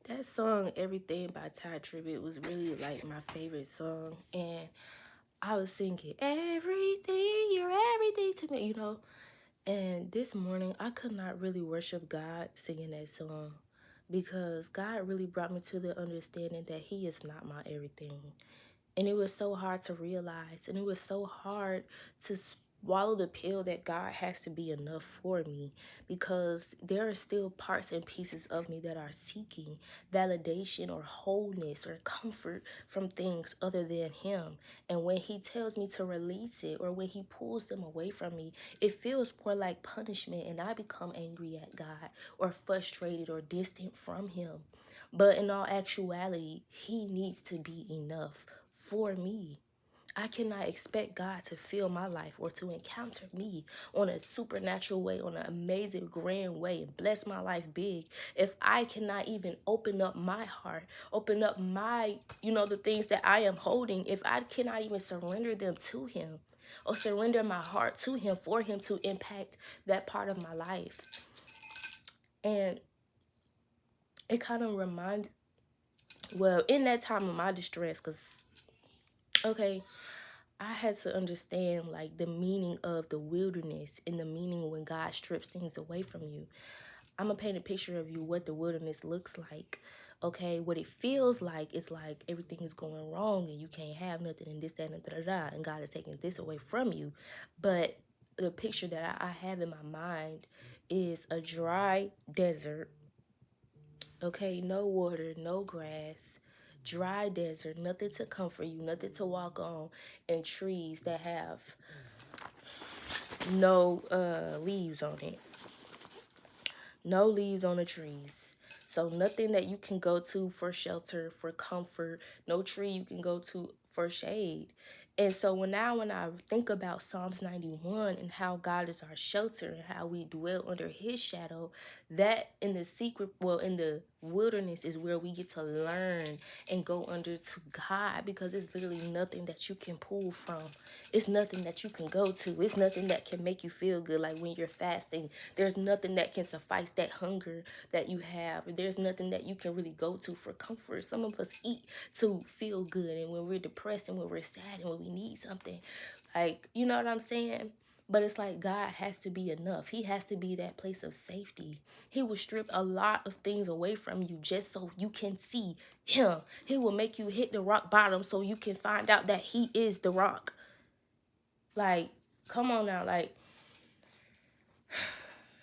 That song, Everything by Ty Tribbett, was really like my favorite song. And I was singing, everything, you're everything to me, you know. And this morning, I could not really worship God singing that song because God really brought me to the understanding that He is not my everything. And it was so hard to realize, and it was so hard to swallow the pill that God has to be enough for me, because there are still parts and pieces of me that are seeking validation or wholeness or comfort from things other than Him. And when He tells me to release it, or when He pulls them away from me, it feels more like punishment, and I become angry at God or frustrated or distant from Him. But in all actuality, He needs to be enough for me. I cannot expect God to fill my life or to encounter me on a supernatural way, on an amazing, grand way, and bless my life big if I cannot even open up my heart, open up my, the things that I am holding, if I cannot even surrender them to Him or surrender my heart to Him for Him to impact that part of my life. And it kind of reminds, well, in that time of my distress, because, okay, I had to understand like the meaning of the wilderness and the meaning when God strips things away from you. I'm gonna paint a picture of you what the wilderness looks like. Okay, what it feels like is like everything is going wrong and you can't have nothing and this, that, and da da da, and God is taking this away from you. But the picture that I have in my mind is a dry desert. Okay, no water, no grass, dry desert, nothing to comfort you, nothing to walk on, and trees that have no leaves on it. No leaves on the trees. So nothing that you can go to for shelter, for comfort, no tree you can go to for shade. And so when I think about Psalms 91 and how God is our shelter and how we dwell under His shadow, that in the in the wilderness is where we get to learn and go under to God, because it's literally nothing that you can pull from. It's nothing that you can go to. It's nothing that can make you feel good. Like when you're fasting, there's nothing that can suffice that hunger that you have. There's nothing that you can really go to for comfort. Some of us eat to feel good, and when we're depressed and when we're sad and when we need something, like, you know what I'm saying? But it's like God has to be enough. He has to be that place of safety. He will strip a lot of things away from you just so you can see Him. He will make you hit the rock bottom so you can find out that He is the rock. Like, come on now, like,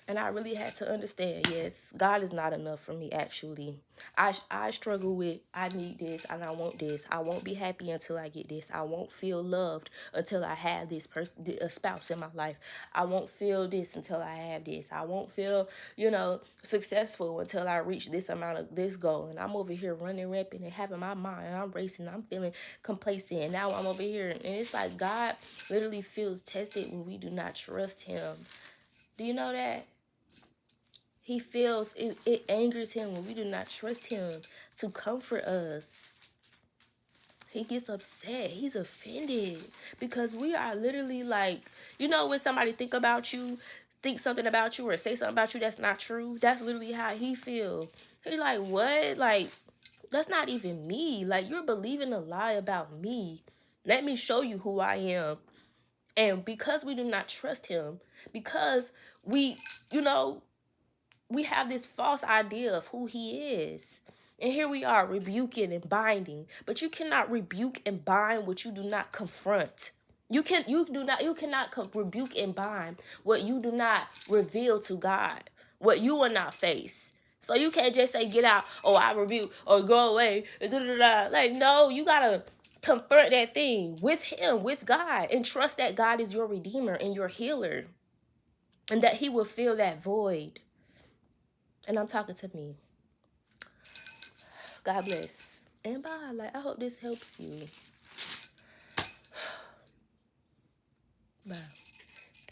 and I really had to understand, yes, God is not enough for me, actually. I struggle with, I need this and I want this. I won't be happy until I get this. I won't feel loved until I have this person, a spouse in my life. I won't feel this until I have this. I won't feel, successful until I reach this amount of this goal. And I'm over here running rampant and having my mind. I'm racing. I'm feeling complacent. And now I'm over here. And it's like God literally feels tested when we do not trust Him. Do you know that? He feels, it angers Him when we do not trust Him to comfort us. He gets upset. He's offended because we are literally like, when somebody think something about you or say something about you that's not true, that's literally how He feels. He's like, what? Like, that's not even me. Like, you're believing a lie about me. Let me show you who I am. And because we do not trust Him, because we, we have this false idea of who He is. And here we are rebuking and binding. But you cannot rebuke and bind what you do not confront. You cannot rebuke and bind what you do not reveal to God, what you will not face. So you can't just say, get out, oh, I rebuke, or go away, like, no, you gotta confront that thing with Him, with God, and trust that God is your redeemer and your healer, and that He will fill that void. And I'm talking to me. God bless. And bye. Like, I hope this helps you. Bye.